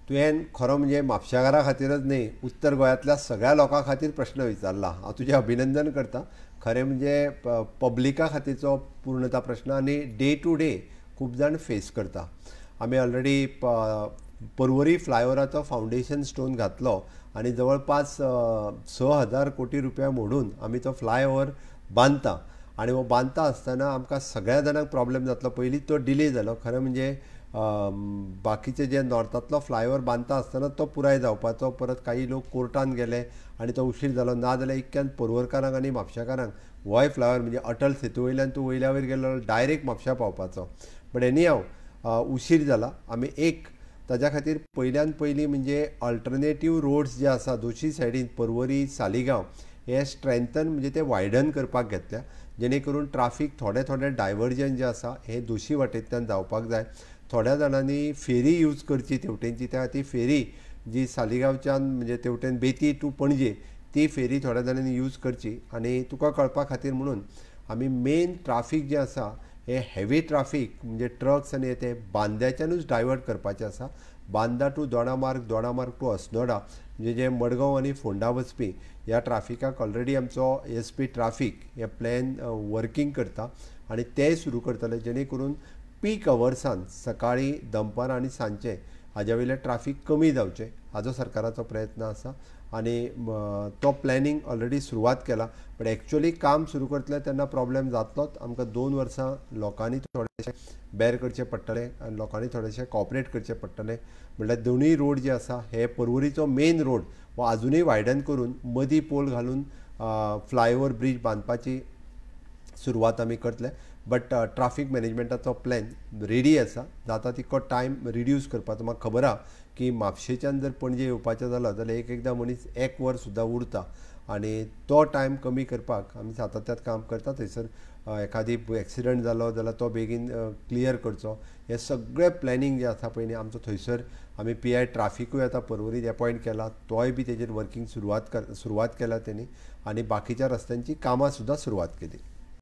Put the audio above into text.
तुवें खरो म्हणजे म्हापशाकारा खातीरच न्ही, उत्तर गोंयांतल्या सगळ्या लोकां खातीर प्रश्न विचारला. हांव तुजें अभिनंदन करतां. खरें म्हणजे पब्लिका खातीरचो पूर्णता प्रश्न आनी डे टू डे खूब जाण फेस करता. आमी ऑलरेडी पर्वरी फ्लायओवराचो फावंडेशन स्टोन घातलो आनी जवळपास 6,000 कोटी रुपया मोडून आमी तो फ्लायओवर बांदता. आनी हो बांदता आसतना आमकां सगळ्या जाणांक प्रॉब्लेम जातलो. पयलींच तो डिले जालो. खरें म्हणजे बाकीचे जे नॉर्थांतलो फ्लायओवर बांदता आसतना तो पुराय जावपाचो. परत काही लोक कोर्टान गेले आनी तो उशीर जालो. ना जाल्यार इतक्यान पर्वरकारांक आनी म्हापशाकारांक होय फ्लायओवर म्हणजे अटल सेतू वयल्यान तूं वयल्या वयर गेलो डायरेक्ट म्हापशा पावपाचो. बट एनी हांव उशीर जाला. आमी ताज्या खातीर पयल्यान पयलीं म्हणजे अल्टरनेटीव रोड्स जे आसा दोशी सायडीन पर्वरी सालिगांव हे स्ट्रेंथन म्हणजे ते वायडन करपाक घेतल्या, जेणे करून ट्राफीक थोडे थोडे डायवर्जन जे आसा हे दोशी वाटेंतल्यान जावपाक जाय. थोड्या जाणांनी फेरी यूज करची तेवटेंची. त्या खातीर फेरी जी सालिगांवच्यान म्हणजे तेवटेन बेती टू पणजे ती फेरी थोड्या जाणांनी यूज करची. आनी तुका कळपा खातीर म्हणून आमी मेन ट्राफीक जें आसा हे हेवी ट्राफीक म्हणजे ट्रक्स आनी ते बांद्याच्यानूच डायवर्ट करपाचें आसा. बांदा टू दोडामार्ग टू अस्नोडा म्हणजे जे मडगांव आनी फोंडा वचपी ह्या ट्राफिकाक ऑलरेडी आमचो SP ट्राफीक हे प्लॅन वर्किंग करता आनी तेंय सुरू करतले, जेणे करून पीक अवर्सान सकाळीं दनपार आनी सांजचे हाज्या वयलें ट्राफीक कमी जावचें हाजो सरकाराचो प्रयत्न आसा. आनी तो प्लॅनिंग ऑलरेडी सुरवात केला. बट एक्चुअली काम सुरू करतले तेन्ना प्रॉब्लेम जातलोच. आमकां 2 वर्सां लोकांनी थोडेशें बेर करचें पडटलें आनी लोकांनी थोडेशें कॉपरेट करचें पडटलें. म्हणल्यार दोनूय रोड जे आसा हे पर्वरीचो मेन रोड हो आजुनूय वायडन करून मदीं पोल घालून फ्लायओवर ब्रीज बांदपाची सुरवात आमी करतले. बट ट्राफीक मॅनेजमेंटाचो प्लॅन रेडी आसा. जाता तितको टायम रिड्यूस करपाचो. म्हाका खबर आहा की म्हापशेच्यान जर पणजे येवपाचें जाल्यार एकदां मनीस 1 वर सुद्दां उरता आनी तो टायम कमी करपाक आमी सातत्यान काम करता. थंयसर एखादी एक्सिडंट जालो जाल्यार तो बेगीन क्लियर करचो. हे सगळें प्लॅनिंग जें आसा पळय न्ही आमचो थंयसर आमी PI ट्राफिकूय आतां पर्वरीत अपॉयंट केला. तोय बी तेजेर वर्किंग सुरवात केला तेणी आनी बाकीच्या रस्त्यांची कामां सुद्दां सुरवात केली.